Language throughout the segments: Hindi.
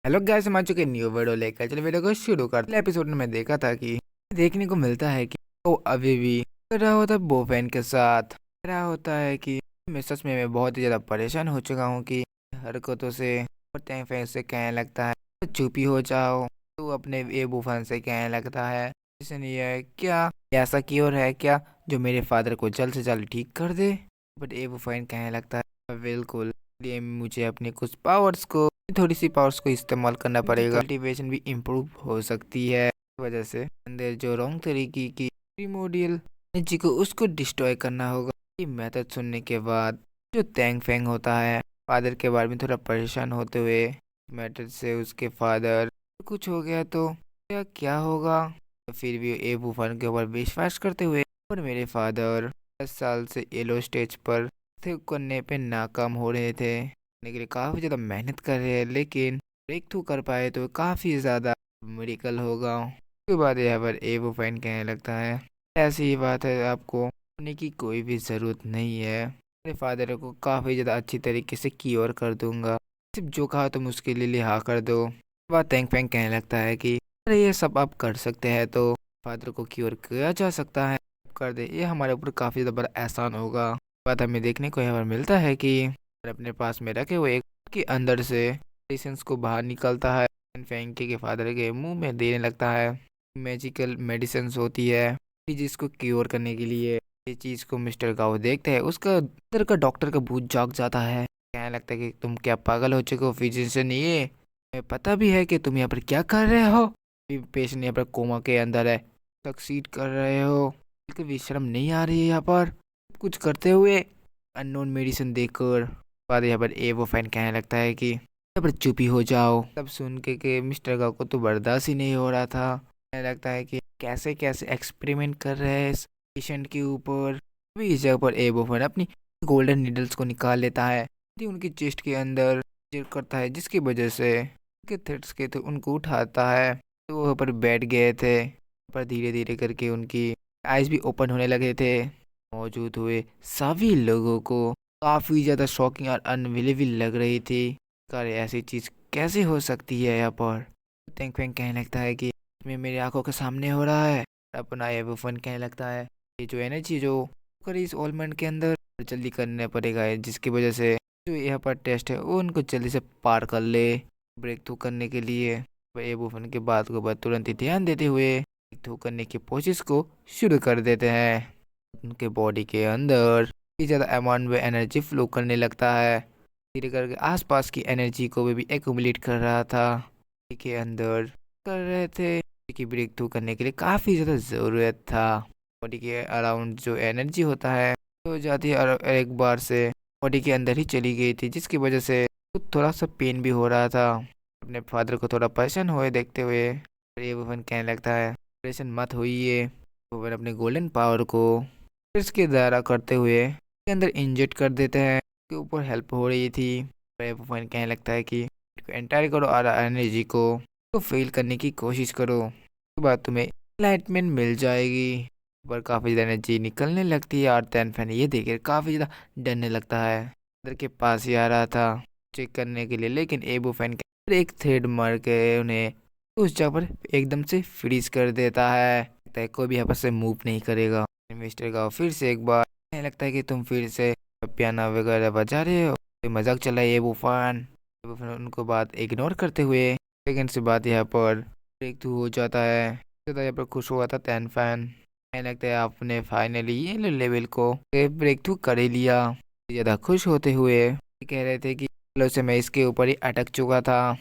हेलो गाइस, हम आ चुके न्यू वीडियो लेकर। चलो वीडियो को शुरू करते हैं। एपिसोड में मैं देखा था कि देखने को मिलता है कि वो अभी भी कर रहा होता है बोफेन के साथ। कह रहा होता है कि मैं सच में मैं बहुत ही ज़्यादा परेशान हो चुका हूँ कि हरकतों से और तैं से कहने लगता है तो चुप ही हो जाओ। तो अपने ये बुफन से कहने लगता है इसने नहीं है क्या ऐसा की और है क्या जो मेरे फादर को जल्द से जल्द ठीक कर दे। बट ये बुफन कहने लगता है बिल्कुल, ये मुझे अपने कुछ पावर्स को थोड़ी सी पावर्स को इस्तेमाल करना पड़ेगा। कल्टीवेशन भी इम्प्रूव हो सकती है इस वजह से अंदर जो रॉन्ग तरीके की प्रीमोडियल एनर्जी को उसको डिस्ट्रॉय करना होगा। ये मेथड सुनने के बाद जो तैंग फेंग होता है फादर के बारे में थोड़ा परेशान होते हुए मेथड से उसके फादर कुछ हो गया तो क्या क्या होगा। तो फिर भी ए बूफान के ऊपर विश्वास करते हुए और मेरे फादर 10 साल से येलो स्टेज पर थे करने पे नाकाम हो रहे थे, करने के लिए काफ़ी ज़्यादा मेहनत कर रहे हैं, लेकिन ब्रेक थ्रू कर पाए तो काफ़ी ज़्यादा मेडिकल होगा। उसके बाद यहाँ पर ए वो फाइन कहने लगता है ऐसी ही बात है, आपको होने की कोई भी ज़रूरत नहीं है, मेरे फादर को काफ़ी ज़्यादा अच्छी तरीके से क्योर कर दूंगा, सिर्फ जो कहा तुम उसके लिए लिहा कर दो। उसके बाद तेंग फेंग कहने लगता है कि अरे ये सब आप कर सकते हैं तो फादर को क्योर किया जा सकता है, कर दे, ये हमारे ऊपर काफ़ी ज़्यादा बड़ा एहसान होगा। बात हमें देखने को यहाँ पर मिलता है कि अपने पास में रखे हुए एक के अंदर से मेडिसिन को बाहर निकलता है, फेंके के फादर के मुंह में देने लगता है। मैजिकल मेडिसिन होती है कि जिसको क्योर करने के लिए। ये चीज़ को मिस्टर गाओ देखते हैं, उसका अंदर का डॉक्टर का भूत जाग जाता है, कहने लगता है कि तुम क्या पागल हो चुके हो फिजिशियन, ये हमें पता भी है कि तुम यहाँ पर क्या कर रहे हो। पेशेंट यहाँ पर कोमा के अंदर है, सक्सीड कर रहे हो, बिल्कुल भी शर्म नहीं आ रही है यहाँ पर कुछ करते हुए अननोन मेडिसिन देकर। बाद यहाँ पर ए वो फैन कहने लगता है कि यहाँ पर चुप ही हो जाओ। तब सुन के मिस्टर गाव को तो बर्दाश्त ही नहीं हो रहा था, कहने लगता है कि कैसे कैसे एक्सपेरिमेंट कर रहे हैं इस पेशेंट के ऊपर। अभी इस जगह पर ए वो फैन अपनी गोल्डन नीडल्स को निकाल लेता है, उनकी चेस्ट के अंदर करता है, जिसकी वजह से उनके थ्रेड्स के थे उनको उठाता है। तो वहाँ पर बैठ गए थे, पर धीरे धीरे करके उनकी आइज भी ओपन होने लगे थे। मौजूद हुए सभी लोगों को काफ़ी ज़्यादा शॉकिंग और अनबिलीवेबल लग रही थी, अरे ऐसी चीज़ कैसे हो सकती है यहाँ पर। तेंग फेंग कहने लगता है कि इसमें मेरी आंखों के सामने हो रहा है। अपना ये वो फन कहने लगता है ये जो एनर्जी जो कर इस ऑलमंड के अंदर जल्दी करना पड़ेगा है, जिसकी वजह से जो यहाँ पर टेस्ट है वो उनको जल्दी से पार कर ले ब्रेक थ्रू करने के लिए। ये वो फन के बात को बाद तुरंत ही ध्यान देते हुए ब्रेक थ्रू करने की कोशिश को शुरू कर देते हैं। उनके बॉडी के अंदर काफ़ी ज़्यादा अमाउंट में एनर्जी फ्लो करने लगता है, धीरे करके आसपास की एनर्जी को भी एक्यूमुलेट कर रहा था के अंदर कर रहे थे कि ब्रेक थ्रू करने के लिए काफ़ी ज़्यादा ज़रूरत था। बॉडी के अराउंड जो एनर्जी होता है तो जाती है और एक बार से बॉडी के अंदर ही चली गई थी, जिसकी वजह से थोड़ा सा पेन भी हो रहा था। अपने फादर को थोड़ा परेशान हुए देखते हुए ये वुमन कहने लगता है परेशान मत होइए। वुमन अपने गोल्डन पावर को इसके द्वारा करते हुए के अंदर इंजेक्ट कर देते हैं, के ऊपर हेल्प हो रही थी। वुमन कहने लगता है कि एंटायर करो और एनर्जी को तो फेल करने की कोशिश करो, उसके बाद तुम्हें इनलाइटमेंट मिल जाएगी। पर काफ़ी ज़्यादा एनर्जी निकलने लगती है और तैन फैन ये देखकर काफ़ी ज़्यादा डरने लगता है, अंदर के पास ही आ रहा था चेक करने के लिए, लेकिन एबू फैन एक थ्रेड मार के उन्हें उस जगह पर एकदम से फ्रीज कर देता है, लगता है कोई भी यहाँ पर से मूव नहीं करेगा। मिस्टर गाओ फिर से एक बार कहने लगता है कि तुम फिर से पियानो वगैरह बजा रहे हो, तो मजाक चला है एबू फैन। उनको बात इग्नोर करते हुए सेकंड से बात यहाँ पर ब्रेक थ्रू हो जाता है। यहाँ पर खुश हुआ था तैन फैन, कहने लगता है आपने फाइनली ये लेवल को ब्रेक थ्रू कर ही लिया। ज़्यादा खुश होते हुए कह रहे थे कि चलो से मैं इसके ऊपर ही अटक चुका था,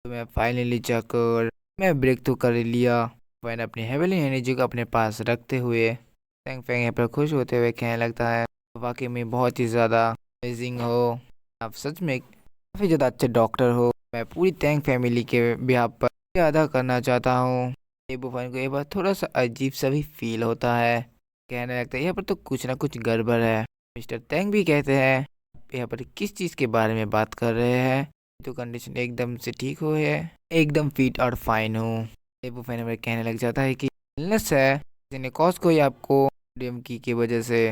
तो मैं फाइनली जाकर मैं ब्रेक थ्रू कर लिया। मैंने अपनी हेवली एनर्जी को अपने पास रखते हुए फैंग फैंग यहाँ पर खुश होते हुए कहने लगता है वाकई में बहुत ही ज़्यादा अमेजिंग हो, आप सच में काफ़ी ज़्यादा अच्छे डॉक्टर हो। मैं पूरी टैंग फैमिली के बिहाफ पर अदा करना चाहता हूँ। एबू फाइन को ये बात थोड़ा सा अजीब सा भी फील होता है, कहने लगता है यहाँ पर तो कुछ ना कुछ गड़बड़ है। मिस्टर टैंग भी कहते हैं यहाँ पर किस चीज़ के बारे में बात कर रहे हैं, तो कंडीशन एकदम से ठीक हो है, एकदम फिट और फाइन हो। एबू फाइन कहने लग जाता है कि इलनेस है, किसी ने कॉज को ही आपको डीएम की वजह से,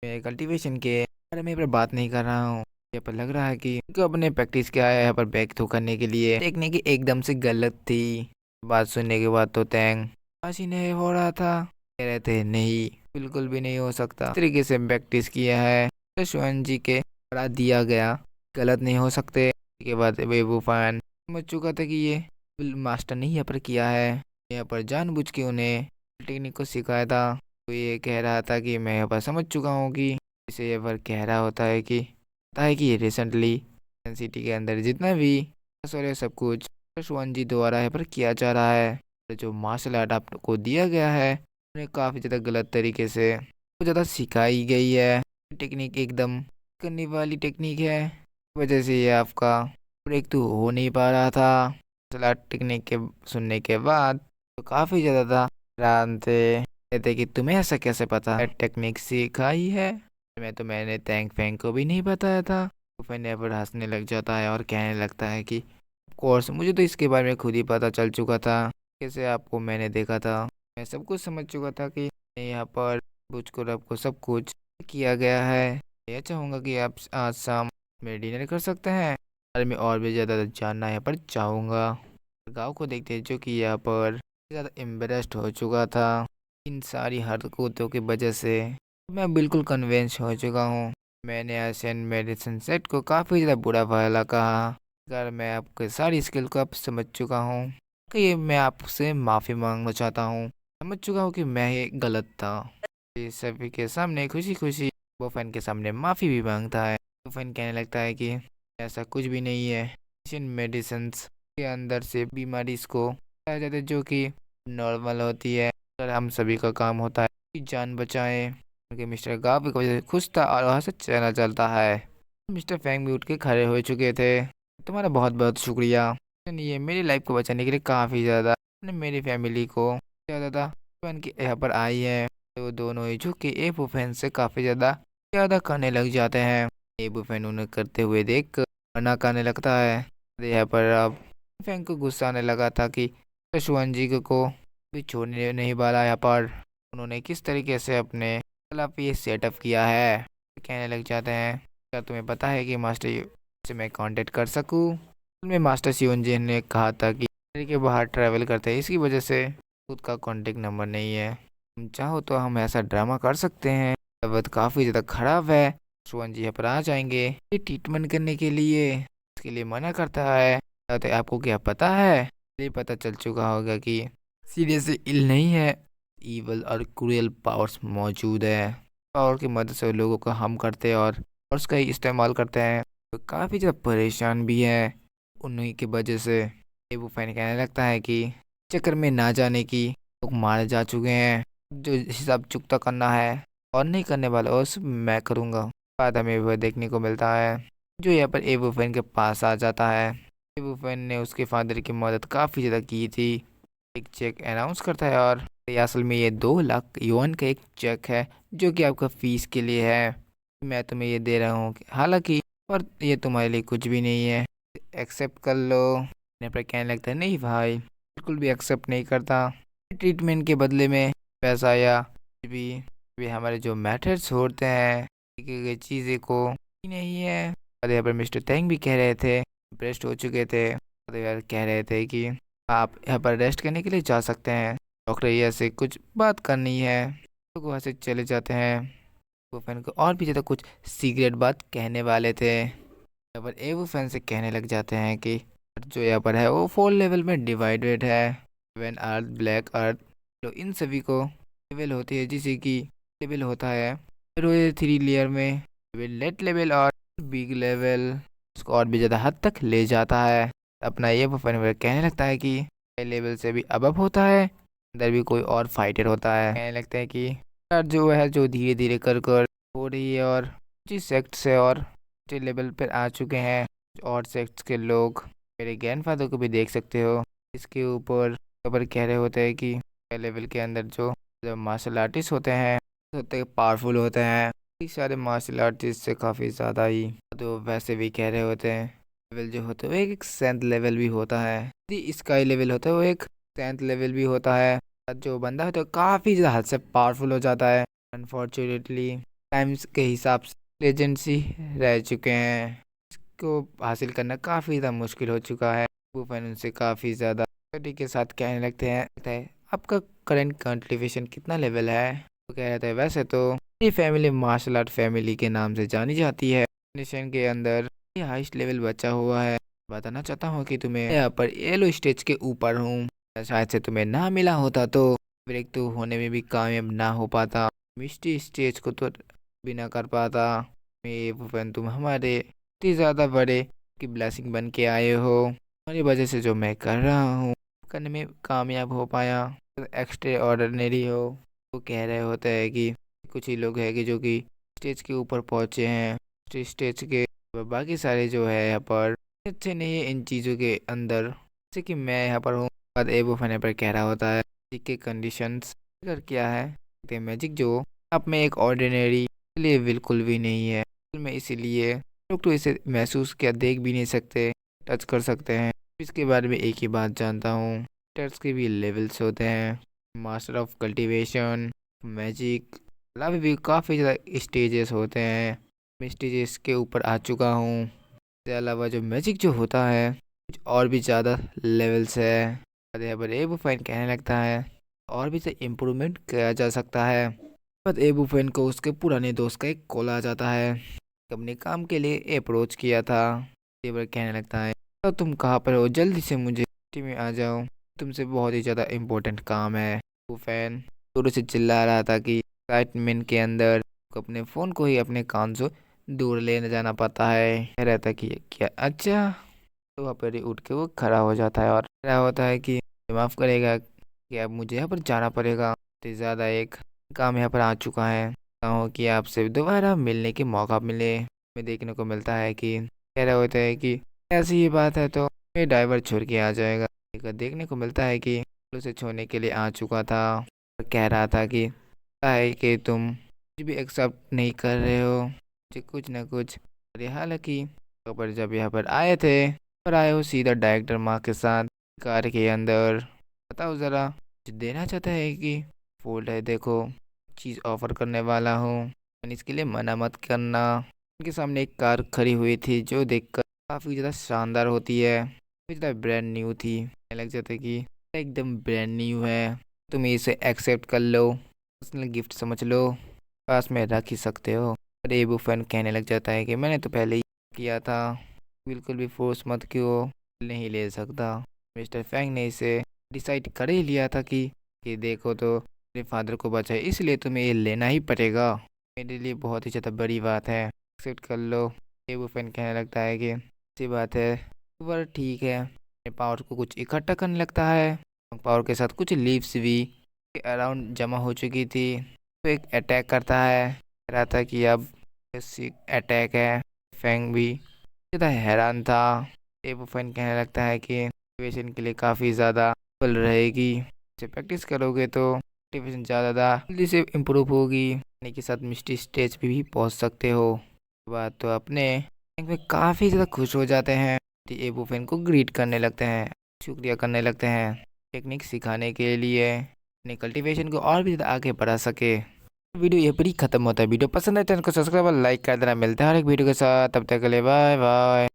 मैं कल्टीवेशन के बारे में पर बात नहीं कर रहा हूँ, यहाँ पर लग रहा है कि उनको अपने प्रैक्टिस किया है यहाँ पर बैक थ्रो करने के लिए। टेक्निक एकदम से गलत थी। बात सुनने के बाद तो तैंग पास ही नहीं हो रहा था। कह रहे थे नहीं, बिल्कुल भी नहीं हो सकता। इस तरीके से प्रैक्टिस किया है शिवन जी के बढ़ा दिया गया, गलत नहीं हो सकते। इसके बाद बेवकूफ़ान समझ चुका था कि ये मास्टर ने यहाँ पर किया है, यहाँ पर जानबूझ के उन्हें टेक्निक को सिखाया था। तो ये कह रहा था कि मैं यहाँ पर समझ चुका हूँ कि इसे यहाँ पर कह रहा होता है कि ये रिसेंटली सिटी के अंदर जितना भी सब कुछ शिवन जी द्वारा यहाँ पर किया जा रहा है। जो मार्शल आर्ट आपको दिया गया है उन्हें काफ़ी ज़्यादा गलत तरीके से बहुत ज़्यादा सिखाई गई है। टेक्निक एकदम करने वाली टेक्निक है, वजह से ये आपका ब्रेक तो हो नहीं पा रहा था। मार्शल आर्ट टेक्निक के सुनने के बाद तो काफ़ी ज़्यादा हैरान थे, कहते कि तुम्हें ऐसा कैसे पता है टेक्निक सिखाई है। मैंने तैंग फैंग को भी नहीं बताया था। तो फिर नेवर हंसने लग जाता है और कहने लगता है कि कोर्स मुझे तो इसके बारे में खुद ही पता चल चुका था, कैसे आपको मैंने देखा था, मैं सब कुछ समझ चुका था कि यहाँ पर बुझकर आपको सब कुछ किया गया है। मैं चाहूँगा कि आप आज शाम में डिनर कर सकते हैं और मैं और भी ज़्यादा जानना यहाँ पर चाहूँगा। गाँव को देखते हैं जो कि यहाँ पर ज़्यादा एम्बेरस्ड हो चुका था इन सारी हरकतों की वजह से। मैं बिल्कुल कन्विंस हो चुका हूँ। मैंने एशियन मेडिसिन सेट को काफ़ी ज़्यादा बुरा भला कहा। अगर मैं आपके सारी स्किल को अब समझ चुका हूँ कि ये मैं आपसे माफ़ी मांगना चाहता हूँ। समझ चुका हूँ कि मैं ये गलत था। ये सभी के सामने खुशी खुशी बोफेन के सामने माफ़ी भी मांगता है। बोफेन कहने लगता है कि ऐसा कुछ भी नहीं है, एशियन मेडिसिन के अंदर से बीमारी को पाया जाता है जो कि नॉर्मल होती है। और हम सभी का काम होता है कि जान बचाएं। क्योंकि मिस्टर गाव की वजह से खुश था और वहाँ से चला चलता है। मिस्टर फैंग भी उठ के खड़े हो चुके थे। तुम्हारा बहुत बहुत शुक्रिया, ये मेरी लाइफ को बचाने के लिए काफ़ी ज़्यादा मेरी फैमिली को ज़्यादा की यहाँ पर आई है। तो दोनों ही झुक के एबू फैन से काफ़ी ज़्यादा करने लग जाते हैं। एबू फैन उन्हें करते हुए देख कर मना करने लगता है। यहाँ पर अब फैन को गुस्सा आने लगा था कि शिवन जी को भी छोड़ने नहीं वाला। यहाँ पर उन्होंने किस तरीके से अपने खिलाफ ये सेटअप किया है। कहने लग जाते हैं क्या तुम्हें पता है कि मास्टर से मैं कांटेक्ट कर सकूं। में मास्टर शिवन जी ने कहा था कि के बाहर ट्रैवल करते हैं, इसकी वजह से खुद का कांटेक्ट नंबर नहीं है। तुम चाहो तो हम ऐसा ड्रामा कर सकते हैं। तबीयत काफ़ी ज़्यादा ख़राब है, शिवन जी यहाँ पर आ जाएंगे ये ट्रीटमेंट करने के लिए। इसके लिए मना करता है। तो आपको क्या पता है, ये पता चल चुका होगा कि सीरियस इल नहीं है, ईवल और क्रूएल पावर्स मौजूद है। पावर की मदद से लोगों को हम करते हैं और उसका ही इस्तेमाल करते हैं। तो काफ़ी ज़्यादा परेशान भी है उन्हीं की वजह से। एबू फैन कहने लगता है कि चक्कर में ना जाने की लोग मारे जा चुके हैं, जो हिसाब चुकता करना है और नहीं करने वाला और सब मैं करूँगा। बाद हमें वह देखने को मिलता है जो यहाँ पर एबू फैन के पास आ जाता है। एबू फैन ने उसके फादर की मदद काफ़ी ज़्यादा की थी। एक चेक अनाउंस करता है और असल में ये 2 लाख युआन का एक चेक है जो कि आपका फीस के लिए है। मैं तुम्हें ये दे रहा हूँ, हालांकि और ये तुम्हारे लिए कुछ भी नहीं है, एक्सेप्ट कर लो। पर कहने लगता है नहीं भाई, बिल्कुल भी एक्सेप्ट नहीं करता। ट्रीटमेंट के बदले में पैसा या भी हमारे जो मैथड्स होते हैं चीज़ें को नहीं है। और यहाँ पर मिस्टर तैंग भी कह रहे थे, इम्प्रेस्ड हो चुके थे। कह रहे थे कि आप यहाँ पर रेस्ट करने के लिए जा सकते हैं, डॉक्टर ये से कुछ बात करनी है। तो वहाँ से चले जाते हैं। वो फैन को और भी ज़्यादा कुछ सीक्रेट बात कहने वाले थे। यहाँ पर एवो फैन से कहने लग जाते हैं कि जो यहाँ पर है वो 4 लेवल में डिवाइडेड है। हेवन अर्थ, ब्लैक अर्थ, तो इन सभी को लेवल होती है, जैसे कि लेवल होता है 3 लेयर में लेट लेवल और बिग लेवल, उसको और भी ज़्यादा हद तक ले जाता है। अपना ये फैन कहने लगता है कि लेवल से भी अबव होता है, अंदर भी कोई और फाइटर होता है। कहने लगता है कि जो है जो धीरे धीरे कर हो रही है और जिस सेक्ट से और लेवल पर आ चुके हैं और सेक्ट्स के लोग। मेरे ग्रैंडफादर को भी देख सकते हो, इसके ऊपर कह रहे होते हैं कि लेवल के अंदर जो मार्शल आर्टिस्ट होते हैं पावरफुल होते हैं। सारे मार्शल आर्टिस्ट से काफ़ी ज़्यादा ही तो वैसे भी कह रहे होते हैं लेवल जो होता है वो एक 7th लेवल भी होता है, स्काई लेवल होता है वो एक 10th लेवल भी होता है। जो बंदा है तो काफ़ी ज़्यादा हद से पावरफुल हो जाता है। अनफॉर्चुनेटली टाइम्स के हिसाब से लेजेंसी रह चुके हैं। इसको हासिल करना काफ़ी ज़्यादा मुश्किल हो चुका है। वुफेन उनसे काफ़ी ज़्यादा के साथ कहने लगते हैं, कहता है आपका करंट कंट्रीब्यूशन कितना लेवल है। वो कह रहा था वैसे तो ये फैमिली मार्शल आर्ट फैमिली के नाम से जानी जाती है। नेशन के अंदर ये हाईएस्ट लेवल बचा हुआ है। बताना चाहता हूँ कि तुम्हें यहाँ पर येलो स्टेज के ऊपर हूँ। शायद से तुम्हें ना मिला होता तो ब्रेक थ्रू होने में भी कामयाब ना हो पाता। मिस्टी स्टेज को तो भी ना कर पाता। ये वुफेन तुम हमारे इतनी ज़्यादा बड़े की ब्लेसिंग बन के आए हो। हमारी वजह से जो मैं कर रहा हूँ करने में कामयाब हो पाया। एक्स्ट्रा ऑर्डिनरी हो। वो कह रहे होते हैं कि कुछ ही लोग हैं कि जो कि स्टेज के ऊपर पहुँचे हैं। स्टेज के बाकी सारे जो है यहाँ पर अच्छे नहीं है इन चीज़ों के अंदर, जैसे कि मैं यहाँ पर हूँ। बाद एबो फने पर कह रहा होता है के कंडीशंस अगर क्या है मैजिक जो आप में एक ऑर्डिनरी लिए बिल्कुल भी नहीं है। में इसीलिए लोग तो इसे महसूस क्या देख भी नहीं सकते, टच कर सकते हैं। इसके बारे में एक ही बात जानता हूँ, टच के भी लेवल्स होते हैं। मास्टर ऑफ कल्टीवेशन मैजिक अलावा भी काफ़ी ज़्यादा स्टेजेस होते हैं। मैं स्टेजेस के ऊपर आ चुका हूँ। इसके अलावा जो मैजिक जो होता है कुछ और भी ज़्यादा लेवल्स है। यहाँ पर एबो फाइन कहने लगता है और भी से इम्प्रूवमेंट किया जा सकता है। बाद एबो फाइन को उसके पुराने दोस्त का एक कॉल आ जाता है। अपने काम के लिए अप्रोच किया था। ये बार कहने लगता है तो तुम कहाँ पर हो, जल्दी से मुझे सिटी में आ जाओ, तुमसे बहुत ही ज़्यादा इम्पोर्टेंट काम है। वो फैन जोरों से चिल्ला रहा था कि एक्साइटमेंट के अंदर अपने फ़ोन को ही अपने कान से दूर लेने जाना पड़ता है। कह रहता कि क्या अच्छा, तो वहाँ पर ही उठ के वो खड़ा हो जाता है और खड़ा होता है कि माफ़ करेगा कि अब मुझे यहाँ पर जाना पड़ेगा। तो ज़्यादा एक काम यहाँ पर आ चुका है हो कि आपसे दोबारा मिलने के मौका मिले। में देखने को मिलता है कि कह रहा होता है कि ऐसी ही बात है तो ये ड्राइवर छोड़ के आ जाएगा। देखने को मिलता है कि उसे छोड़ने के लिए आ चुका था और कह रहा था कि तुम कुछ भी एक्सेप्ट नहीं कर रहे हो, मुझे कुछ ना कुछ। हालांकि पर जब यहाँ पर आए थे पर आए हो सीधा डायरेक्टर माँ के साथ कार के अंदर। बताओ ज़रा कुछ देना चाहता है कि फोल्ड है, देखो चीज़ ऑफ़र करने वाला हूँ, इसके लिए मना मत करना। उनके सामने एक कार खड़ी हुई थी जो देखकर काफ़ी ज़्यादा शानदार होती है, ज़्यादा ब्रांड न्यू थी। लग जाता है कि एकदम ब्रांड न्यू है, तुम इसे एक्सेप्ट कर लो, पर्सनल गिफ्ट समझ लो, पास में रख ही सकते हो। और एबू फैन कहने लग जाता है कि मैंने तो पहले ही किया था, बिल्कुल भी फोर्स मत क्यों, नहीं ले सकता। मिस्टर फैंग ने इसे डिसाइड कर ही लिया था कि देखो तो मेरे फादर को बचाए, इसलिए तुम्हें ये लेना ही पड़ेगा। मेरे लिए बहुत ही ज़्यादा बड़ी बात है, एक्सेप्ट कर लो। ये वो फैन कहने लगता है कि अच्छी बात है, पर ठीक है। मेरे पावर को कुछ इकट्ठा करने लगता है। पावर के साथ कुछ लीव्स भी अराउंड जमा हो चुकी थी, तो एक अटैक करता है। कह रहा था कि अब अटैक है। फैंग भी ज़्यादा हैरान था। ये वो फैन कहने लगता है कि मोटिवेशन के लिए काफ़ी ज़्यादा फल रहेगी, प्रैक्टिस करोगे तो मोटिवेशन ज़्यादा जल्दी से इम्प्रूव होगी। के साथ मिस्टी स्टेज पे भी पहुंच सकते हो। बात तो अपने में काफ़ी ज़्यादा खुश हो जाते हैं। एबू फैन को ग्रीट करने लगते हैं, शुक्रिया करने लगते हैं टेक्निक सिखाने के लिए, अपने कल्टीवेशन को और भी ज़्यादा आगे बढ़ा सके। वीडियो ये पर ही खत्म होता है। वीडियो पसंद है चैनल को सब्सक्राइब और लाइक कर देना। मिलता है हर एक वीडियो के साथ, तब तक के लिए बाय बाय।